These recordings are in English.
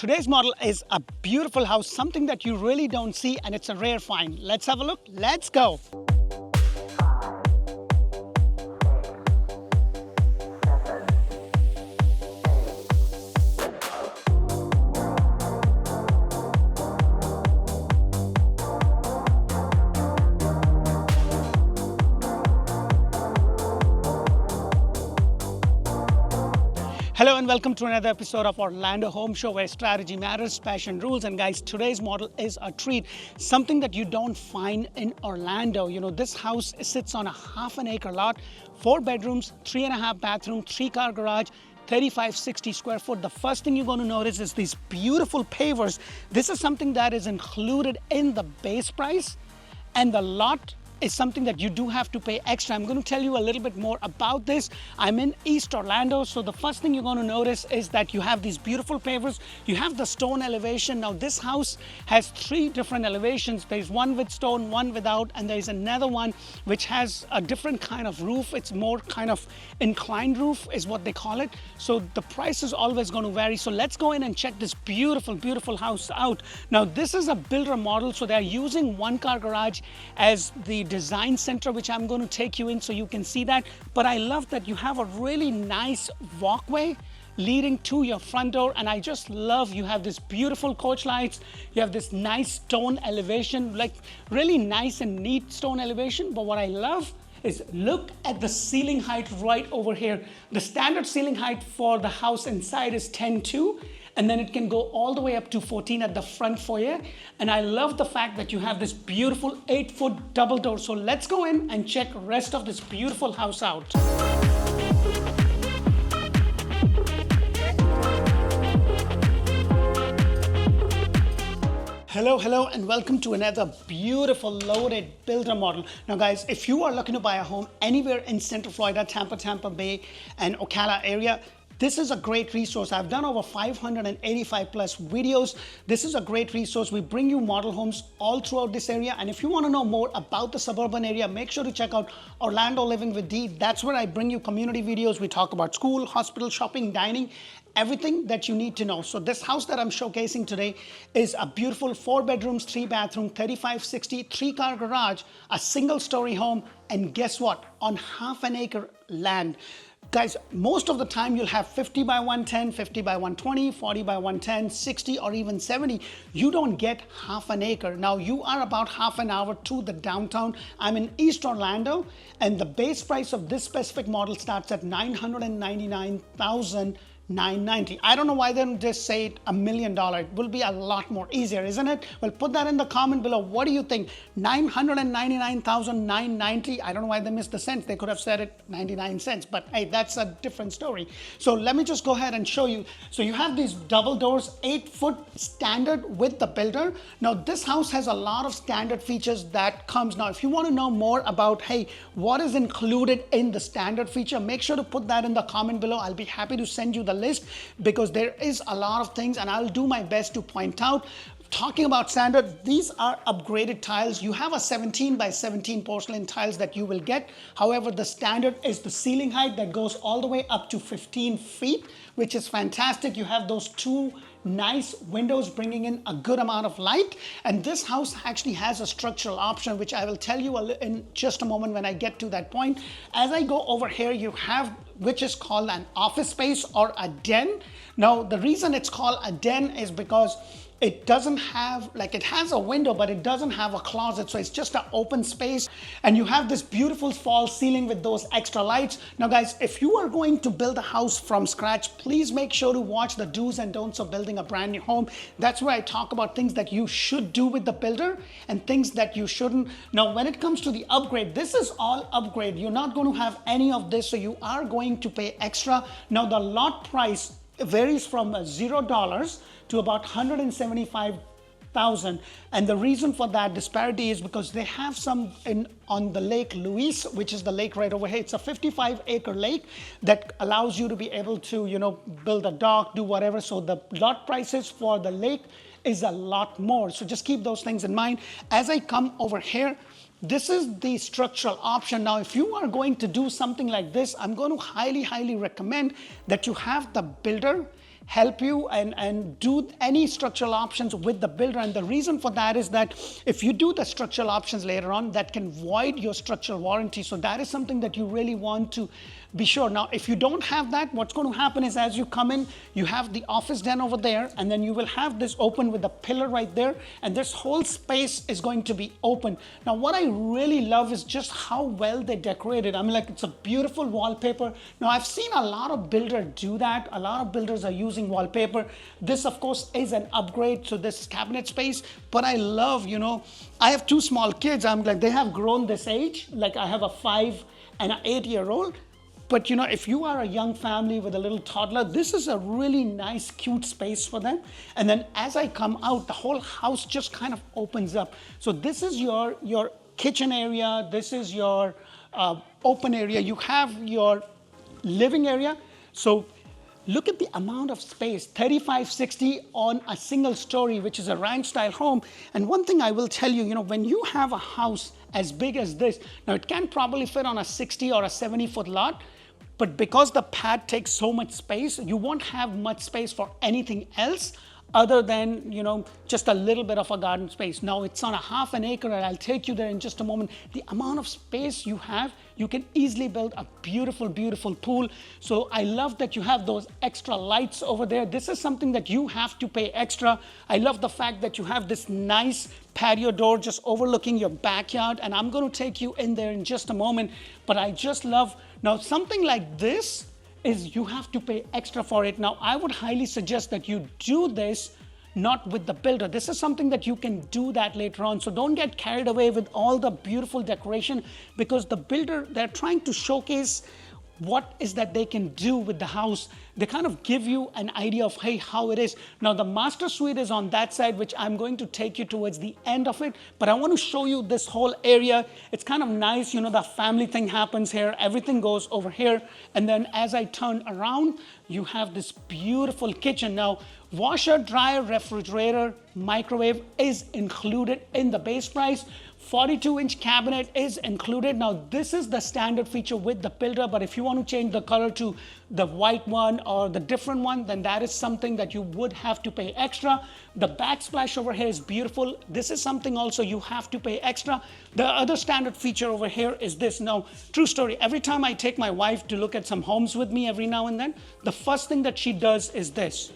today's model is a beautiful house, something that you really don't see, and it's a rare find. Let's have a look. Let's go. Hello and welcome to another episode of Orlando Home Show, where strategy matters, passion rules. And guys, today's model is a treat, something that you don't find in Orlando. You know, this house sits on a half an acre lot, 4 bedrooms, 3.5 bathroom, 3-car garage, 3560 square foot. The first thing you're going to notice is these beautiful pavers. This is something that is included in the base price, and the lot is something that you do have to pay extra. I'm going to tell you a little bit more about this. I'm in East Orlando, so the first thing you're going to notice is that you have these beautiful pavers. You have the stone elevation. Now this house has 3 different elevations. There's one with stone, one without, and there's another one which has a different kind of roof. It's more kind of inclined roof is what they call it. So the price is always going to vary. So let's go in and check this beautiful, beautiful house out. Now this is a builder model, so they're using 1-car garage as the design center, which I'm going to take you in so you can see that. But I love that you have a really nice walkway leading to your front door, and I just love you have this beautiful coach lights. You have this nice stone elevation, like really nice and neat stone elevation. But what I love is look at the ceiling height right over here. The standard ceiling height for the house inside is 10.2, and then it can go all the way up to 14 at the front foyer. And I love the fact that you have this beautiful 8-foot double door. So let's go in and check the rest of this beautiful house out. Hello, and welcome to another beautiful loaded builder model. Now guys, if you are looking to buy a home anywhere in Central Florida, Tampa Bay, and Ocala area, this is a great resource. I've done over 585 plus videos. This is a great resource. We bring you model homes all throughout this area. And if you want to know more about the suburban area, make sure to check out Orlando Living with D. That's where I bring you community videos. We talk about school, hospital, shopping, dining, everything that you need to know. So this house that I'm showcasing today is a beautiful 4 bedrooms, 3 bathroom, 3560, 3-car garage, a single story home. And guess what? On half an acre land. Guys, most of the time you'll have 50 by 110, 50 by 120, 40 by 110, 60 or even 70. You don't get half an acre. Now you are about half an hour to the downtown. I'm in East Orlando, and the base price of this specific model starts at $999,990. I don't know why they don't just say $1 million. It will be a lot more easier, isn't it? Well, put that in the comment below. What do you think? $999,990. I don't know why they missed the cents. They could have said it 99 cents, but hey, that's a different story. So let me just go ahead and show you. So you have these double doors, 8-foot standard with the builder. Now this house has a lot of standard features that comes. Now, if you want to know more about, hey, what is included in the standard feature, make sure to put that in the comment below. I'll be happy to send you the list, because there is a lot of things and I'll do my best to point out. Talking about standard, these are upgraded tiles. You have a 17 by 17 porcelain tiles that you will get. However, the standard is the ceiling height that goes all the way up to 15 feet, which is fantastic. You have those 2 nice windows bringing in a good amount of light. And this house actually has a structural option, which I will tell you in just a moment when I get to that point. As I go over here, you have which is called an office space or a den. Now, the reason it's called a den is because it doesn't have, like, it has a window, but it doesn't have a closet. So it's just an open space. And you have this beautiful false ceiling with those extra lights. Now guys, if you are going to build a house from scratch, please make sure to watch the do's and don'ts of building a brand new home. That's where I talk about things that you should do with the builder and things that you shouldn't. Now, when it comes to the upgrade, this is all upgrade. You're not going to have any of this, so you are going to pay extra. Now, the lot price varies from $0 to about $175,000, and the reason for that disparity is because they have some on the Lake Louise, which is the lake right over here. It's a 55-acre lake that allows you to be able to, you know, build a dock, do whatever. So the lot prices for the lake is a lot more. So just keep those things in mind. As I come over here, this is the structural option. Now, if you are going to do something like this, I'm going to highly recommend that you have the builder help you and do any structural options with the builder. And the reason for that is that if you do the structural options later on, that can void your structural warranty. So that is something that you really want to be sure. Now, if you don't have that, what's going to happen is as you come in, you have the office den over there, and then you will have this open with a pillar right there, and this whole space is going to be open. Now, what I really love is just how well they decorated. I mean, like, it's a beautiful wallpaper. Now, I've seen a lot of builders do that. A lot of builders are using wallpaper. This, of course, is an upgrade to this cabinet space, but I love, you know, I have 2 small kids. I'm like, they have grown this age. Like, I have a 5 and an 8-year-old. But you know, if you are a young family with a little toddler, this is a really nice, cute space for them. And then as I come out, the whole house just kind of opens up. So this is your kitchen area. This is your open area. You have your living area. So look at the amount of space, 3560 on a single story, which is a ranch style home. And one thing I will tell you, you know, when you have a house as big as this, now it can probably fit on a 60 or a 70-foot lot, but because the pad takes so much space, you won't have much space for anything else other than, you know, just a little bit of a garden space. Now it's on a 0.5 acre, and I'll take you there in just a moment. The amount of space you have, you can easily build a beautiful, beautiful pool. So I love that you have those extra lights over there. This is something that you have to pay extra. I love the fact that you have this nice patio door just overlooking your backyard, and I'm going to take you in there in just a moment. But I just love, now something like this is you have to pay extra for it. Now, I would highly suggest that you do this not with the builder. This is something that you can do that later on. So don't get carried away with all the beautiful decoration, because the builder, they're trying to showcase what is that they can do with the house. They kind of give you an idea of, hey, how it is. Now, the master suite is on that side, which I'm going to take you towards the end of it. But I want to show you this whole area. It's kind of nice, you know, the family thing happens here. Everything goes over here. And then as I turn around, you have this beautiful kitchen. Now, washer, dryer, refrigerator, microwave is included in the base price. 42-inch cabinet is included. Now, this is the standard feature with the builder, but if you want to change the color to the white one or the different one, then that is something that you would have to pay extra. The backsplash over here is beautiful. This is something also you have to pay extra. The other standard feature over here is this. Now, true story, every time I take my wife to look at some homes with me every now and then, the first thing that she does is this.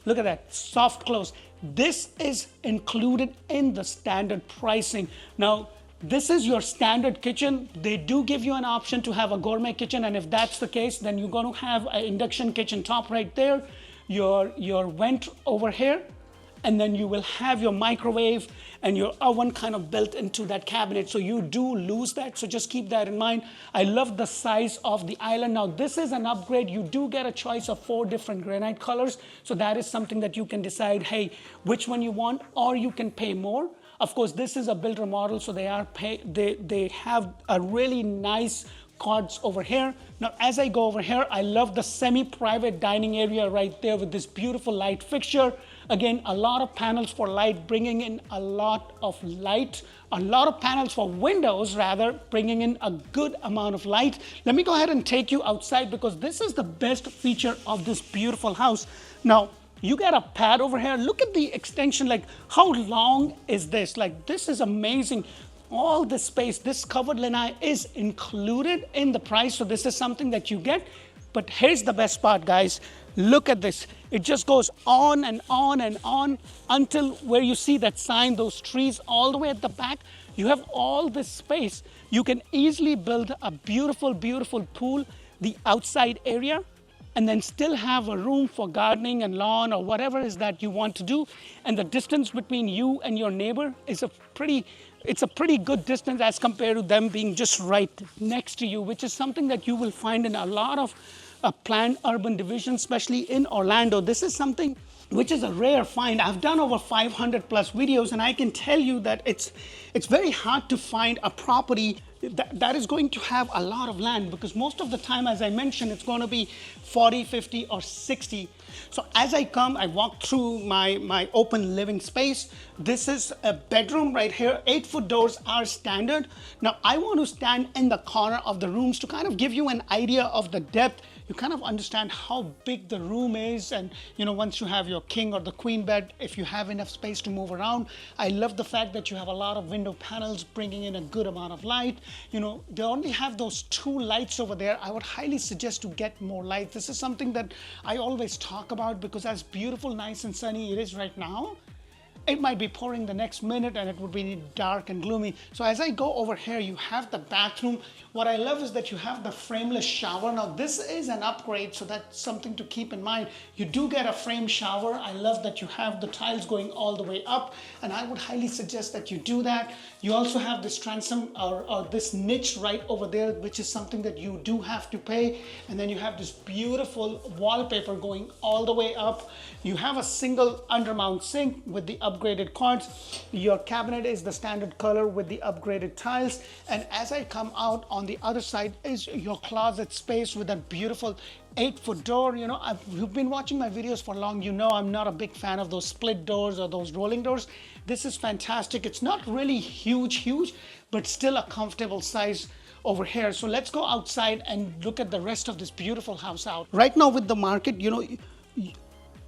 Look at that, soft close. This is included in the standard pricing. Now, this is your standard kitchen. They do give you an option to have a gourmet kitchen, and if that's the case, then you're going to have an induction kitchen top right there, your vent over here, and then you will have your microwave and your oven kind of built into that cabinet. So you do lose that, so just keep that in mind. I love the size of the island. Now, this is an upgrade. You do get a choice of 4 different granite colors. So that is something that you can decide, hey, which one you want, or you can pay more. Of course, this is a builder model, so they have a really nice cards over here. Now, as I go over here, I love the semi-private dining area right there with this beautiful light fixture. Again, a lot of panels for light, bringing in a lot of light. A lot of panels for windows, rather, bringing in a good amount of light. Let me go ahead and take you outside, because this is the best feature of this beautiful house. Now, you got a pad over here. Look at the extension. Like, how long is this? Like, this is amazing. All this space, this covered lanai is included in the price. So this is something that you get. But here's the best part, guys. Look at this. It just goes on and on and on until where you see that sign, those trees all the way at the back. You have all this space. You can easily build a beautiful, beautiful pool, the outside area, and then still have a room for gardening and lawn or whatever it is that you want to do. And the distance between you and your neighbor is it's a pretty good distance as compared to them being just right next to you, which is something that you will find in a lot of planned urban divisions, especially in Orlando. This is something which is a rare find. I've done over 500 plus videos, and I can tell you that it's very hard to find a property that is going to have a lot of land, because most of the time, as I mentioned, it's going to be 40, 50, or 60. So as I come, I walk through my open living space. This is a bedroom right here. 8-foot doors are standard. Now, I want to stand in the corner of the rooms to kind of give you an idea of the depth. you kind of understand how big the room is. And once you have your king or the queen bed, if you have enough space to move around. I love the fact that you have a lot of window panels bringing in a good amount of light. They only have those 2 lights over there. I would highly suggest to get more light. This is something that I always talk about, because as beautiful, nice and sunny it is right now, it might be pouring the next minute and it would be dark and gloomy. So as I go over here, you have the bathroom. What I love is that you have the frameless shower. Now this is an upgrade, so that's something to keep in mind. You do get a frame shower. I love that you have the tiles going all the way up, and I would highly suggest that you do that. You also have this transom or this niche right over there, which is something that you do have to pay. And then you have this beautiful wallpaper going all the way up. You have a single undermount sink with the upgraded quartz. Your cabinet is the standard color with the upgraded tiles. And as I come out, on the other side is your closet space with a beautiful 8-foot door. You've been watching my videos for long. I'm not a big fan of those split doors or those rolling doors. This is fantastic. It's not really huge, but still a comfortable size over here. So let's go outside and look at the rest of this beautiful house out. Right now with the market,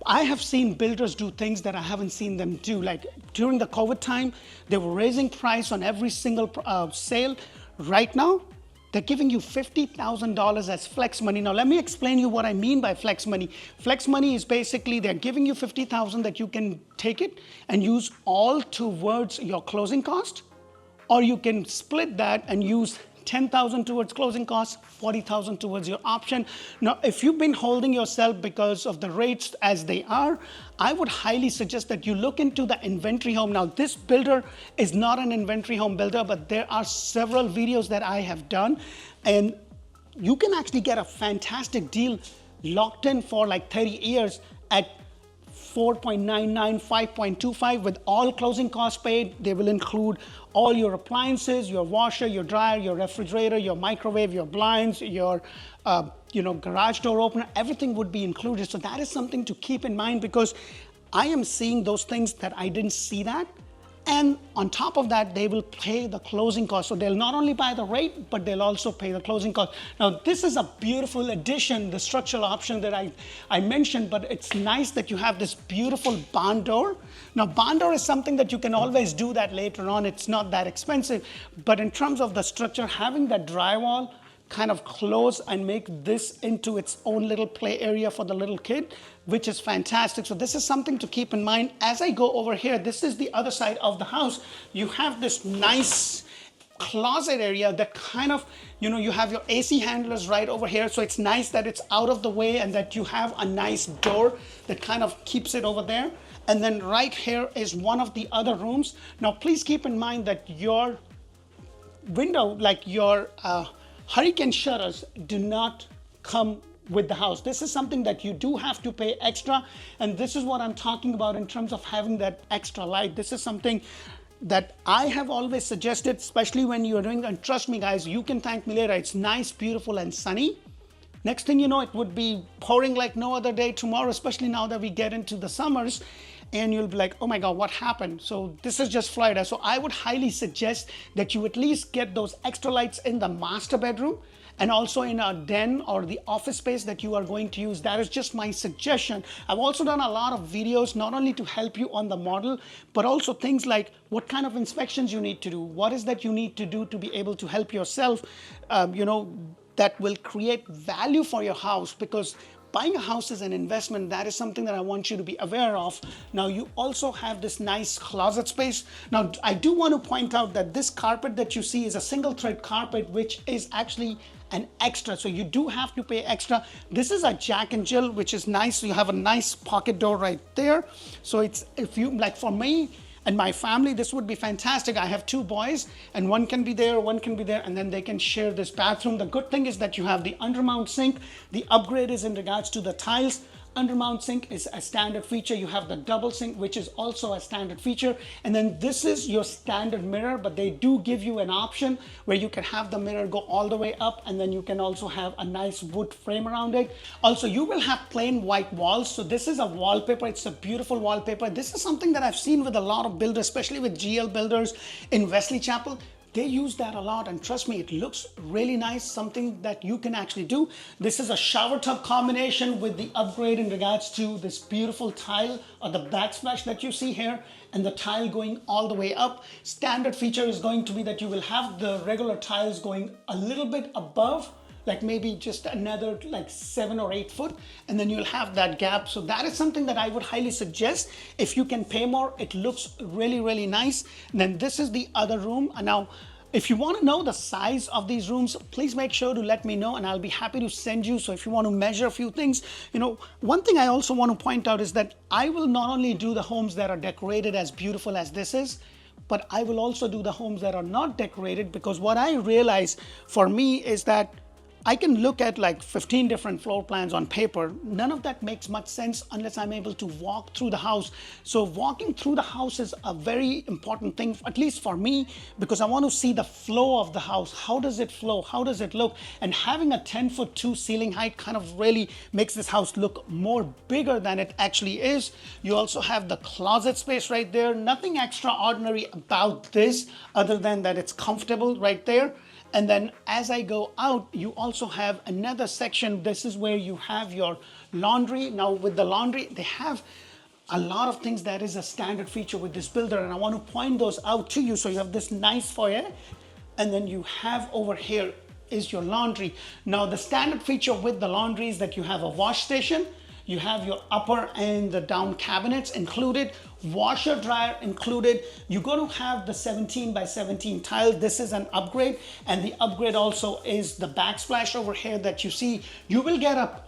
I have seen builders do things that I haven't seen them do. Like during the COVID time, they were raising price on every single sale. Right now, they're giving you $50,000 as flex money. Now, let me explain you what I mean by flex money. Flex money is basically they're giving you $50,000 that you can take it and use all towards your closing cost, or you can split that and use $10,000 towards closing costs, $40,000 towards your option. Now, if you've been holding yourself because of the rates as they are, I would highly suggest that you look into the inventory home. Now, this builder is not an inventory home builder, but there are several videos that I have done, and you can actually get a fantastic deal locked in for like 30 years at 4.99, 5.25 with all closing costs paid. They will include all your appliances, your washer, your dryer, your refrigerator, your microwave, your blinds, your garage door opener. Everything would be included. So that is something to keep in mind, because I am seeing those things that I didn't see that. And on top of that, they will pay the closing cost. So they'll not only buy the rate, but they'll also pay the closing cost. Now, this is a beautiful addition, the structural option that I mentioned, but it's nice that you have this beautiful barn door. Now, barn door is something that you can always do that later on. It's not that expensive. But in terms of the structure, having that drywall kind of close and make this into its own little play area for the little kid, which is fantastic. So this is something to keep in mind. As I go over here, this is the other side of the house. You have this nice closet area that kind of, you have your AC handlers right over here. So it's nice that it's out of the way and that you have a nice door that kind of keeps it over there. And then right here is one of the other rooms. Now, please keep in mind that your window, like your hurricane shutters, do not come with the house. This is something that you do have to pay extra, and this is what I'm talking about in terms of having that extra light. This is something that I have always suggested, especially when you're doing, and trust me guys, you can thank me later. It's nice, beautiful, and sunny. Next thing you know, it would be pouring like no other day tomorrow, especially now that we get into the summers, and you'll be like, oh my God, what happened? So this is just Florida. So I would highly suggest that you at least get those extra lights in the master bedroom and also in a den or the office space that you are going to use. That is just my suggestion. I've also done a lot of videos, not only to help you on the model, but also things like what kind of inspections you need to do. What is that you need to do to be able to help yourself, that will create value for your house, because buying a house is an investment. That is something that I want you to be aware of. Now, you also have this nice closet space. Now, I do want to point out that this carpet that you see is a single thread carpet, which is actually an extra. So you do have to pay extra. This is a Jack and Jill, which is nice. You have a nice pocket door right there. So it's, if you, like for me and my family, this would be fantastic. I have 2 boys and one can be there, one can be there, and then they can share this bathroom. The good thing is that you have the undermount sink. The upgrade is in regards to the tiles. Undermount sink is a standard feature. You have the double sink, which is also a standard feature. And then this is your standard mirror, but they do give you an option where you can have the mirror go all the way up, and then you can also have a nice wood frame around it. Also, you will have plain white walls. So this is a wallpaper. It's a beautiful wallpaper. This is something that I've seen with a lot of builders, especially with GL builders in Wesley Chapel. they use that a lot, and trust me, it looks really nice, something that you can actually do. This is a shower tub combination with the upgrade in regards to this beautiful tile or the backsplash that you see here, and the tile going all the way up. Standard feature is going to be that you will have the regular tiles going a little bit above, like maybe just another like 7 or 8 foot, and then you'll have that gap. So that is something that I would highly suggest. If you can pay more, it looks really, really nice. And then this is the other room. And now, if you want to know the size of these rooms, please make sure to let me know and I'll be happy to send you. So if you want to measure a few things, one thing I also want to point out is that I will not only do the homes that are decorated as beautiful as this is, but I will also do the homes that are not decorated, because what I realize for me is that I can look at like 15 different floor plans on paper. None of that makes much sense unless I'm able to walk through the house. So walking through the house is a very important thing, at least for me, because I want to see the flow of the house. How does it flow? How does it look? And having a 10'2" ceiling height kind of really makes this house look more bigger than it actually is. You also have the closet space right there. Nothing extraordinary about this other than that it's comfortable right there. And then as I go out, you also have another section. This is where you have your laundry. Now with the laundry, they have a lot of things that is a standard feature with this builder, and I want to point those out to you. So you have this nice foyer, and then you have over here is your laundry. Now the standard feature with the laundry is that you have a wash station, you have your upper and the down cabinets included, washer dryer included. You're going to have the 17 by 17 tile. This is an upgrade, and the upgrade also is the backsplash over here that you see. You will get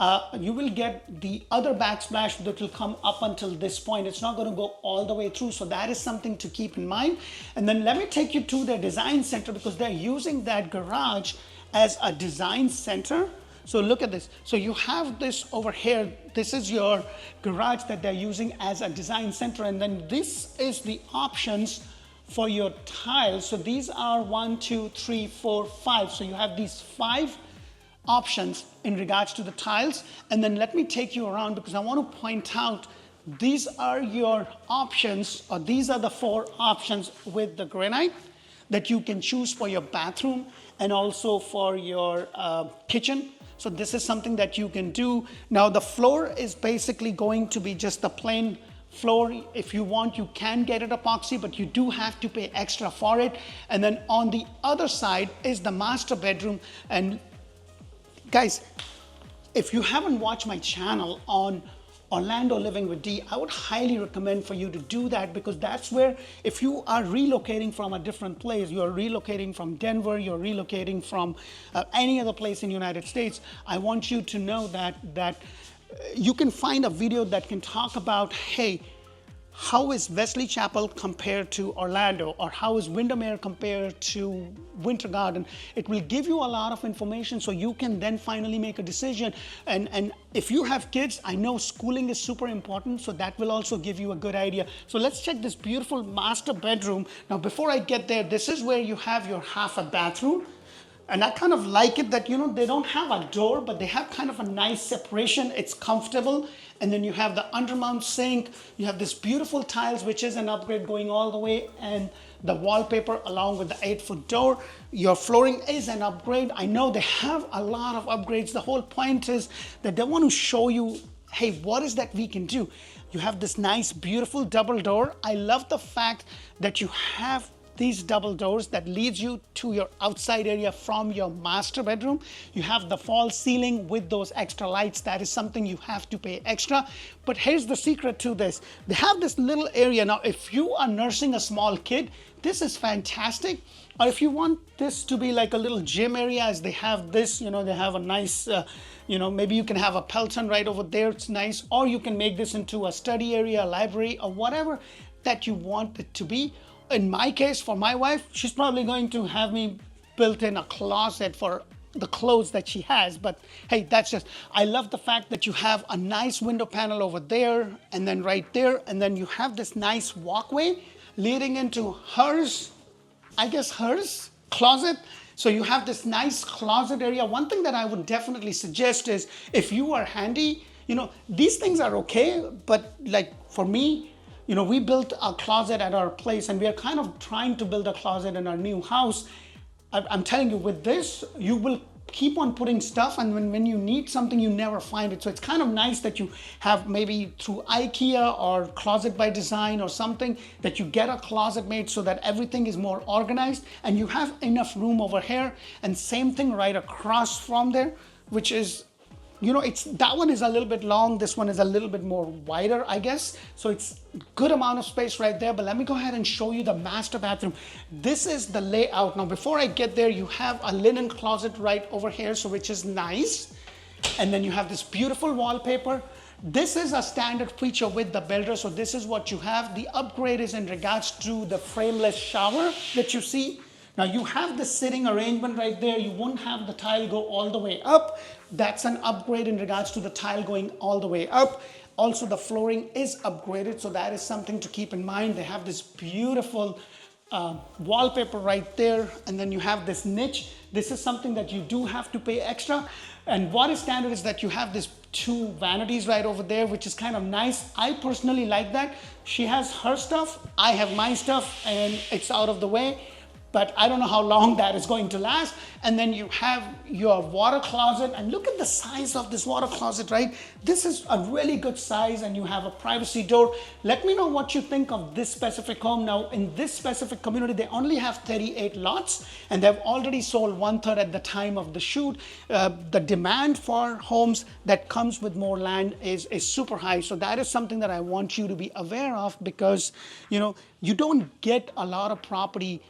the other backsplash that will come up until this point. It's not going to go all the way through, so that is something to keep in mind. And then let me take you to their design center, because they're using that garage as a design center. So look at this. So you have this over here. This is your garage that they're using as a design center. And then this is the options for your tiles. So these are 1, 2, 3, 4, 5. So you have these 5 options in regards to the tiles. And then let me take you around, because I want to point out these are your options, or these are the 4 options with the granite that you can choose for your bathroom and also for your kitchen. So this is something that you can do. Now the floor is basically going to be just the plain floor. If you want, you can get it epoxy, but you do have to pay extra for it. And then on the other side is the master bedroom. And guys, if you haven't watched my channel on Orlando Living with D, I would highly recommend for you to do that, because that's where, if you are relocating from a different place, you're relocating from Denver, you're relocating from any other place in the United States, I want you to know that you can find a video that can talk about, hey, how is Wesley Chapel compared to Orlando, or how is Windermere compared to Winter Garden? It will give you a lot of information, so you can then finally make a decision. And if you have kids, I know schooling is super important, so that will also give you a good idea. So let's check this beautiful master bedroom. Now before I get there, this is where you have your half a bathroom. And I kind of like it that, they don't have a door, but they have kind of a nice separation. It's comfortable. And then you have the undermount sink. You have this beautiful tiles, which is an upgrade going all the way, and the wallpaper along with the 8-foot door. Your flooring is an upgrade. I know they have a lot of upgrades. The whole point is that they want to show you, hey, what is that we can do? You have this nice, beautiful double door. I love the fact that you have these double doors that leads you to your outside area from your master bedroom. You have the false ceiling with those extra lights. That is something you have to pay extra. But here's the secret to this. They have this little area. Now, if you are nursing a small kid, this is fantastic. Or if you want this to be like a little gym area, as they have this, they have a nice, maybe you can have a Peloton right over there. It's nice. Or you can make this into a study area, a library, or whatever that you want it to be. In my case, for my wife, she's probably going to have me built in a closet for the clothes that she has. But hey, I love the fact that you have a nice window panel over there, and then right there, and then you have this nice walkway leading into hers closet. So you have this nice closet area. One thing that I would definitely suggest is, if you are handy, these things are okay, but like for me, we built a closet at our place, and we are kind of trying to build a closet in our new house. I'm telling you, with this, you will keep on putting stuff, and when you need something, you never find it. So it's kind of nice that you have, maybe through IKEA or Closet by Design or something, that you get a closet made so that everything is more organized and you have enough room over here. And same thing right across from there, which is, that one is a little bit long, this one is a little bit more wider, I guess. So it's good amount of space right there. But let me go ahead and show you the master bathroom. This is the layout. Now, before I get there, you have a linen closet right over here, so which is nice. And then you have this beautiful wallpaper. This is a standard feature with the builder, so this is what you have. The upgrade is in regards to the frameless shower that you see. Now you have the sitting arrangement right there. You won't have the tile go all the way up. That's an upgrade in regards to the tile going all the way up. Also, the flooring is upgraded, so that is something to keep in mind. They have this beautiful wallpaper right there, and then you have this niche. This is something that you do have to pay extra. And what is standard is that you have this 2 vanities right over there, which is kind of nice. I personally like that. She has her stuff, I have my stuff, and it's out of the way. But I don't know how long that is going to last. And then you have your water closet, and look at the size of this water closet, right? This is a really good size, and you have a privacy door. Let me know what you think of this specific home. Now, in this specific community, they only have 38 lots, and they've already sold 1/3 at the time of the shoot. The demand for homes that comes with more land is super high. So that is something that I want you to be aware of, because you don't get a lot of property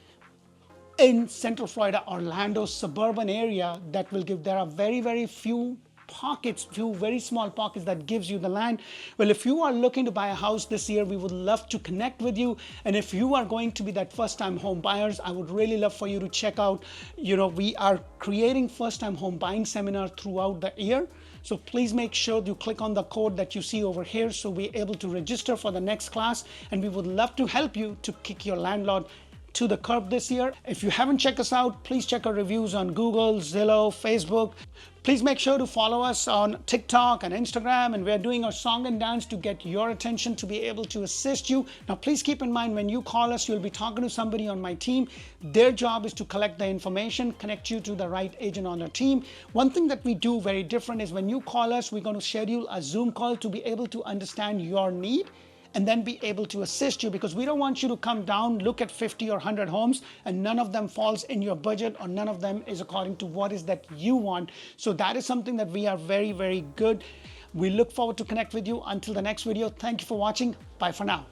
in Central Florida, Orlando suburban area that will give. There are very, very few pockets, few very small pockets that gives you the land. Well, if you are looking to buy a house this year, we would love to connect with you. And if you are going to be that first-time home buyers, I would really love for you to check out, we are creating first-time home buying seminar throughout the year. So please make sure you click on the code that you see over here, so we're able to register for the next class. And we would love to help you to kick your landlord to the curb this year. If you haven't checked us out, please check our reviews on Google, Zillow, Facebook. Please make sure to follow us on TikTok and Instagram, and we're doing our song and dance to get your attention, to be able to assist you. Now, please keep in mind, when you call us, you'll be talking to somebody on my team. Their job is to collect the information, connect you to the right agent on our team. One thing that we do very different is, when you call us, we're going to schedule a Zoom call to be able to understand your need and then be able to assist you, because we don't want you to come down, look at 50 or 100 homes, and none of them falls in your budget, or none of them is according to what is that you want. So that is something that we are very, very good. We look forward to connect with you. Until the next video, thank you for watching. Bye for now.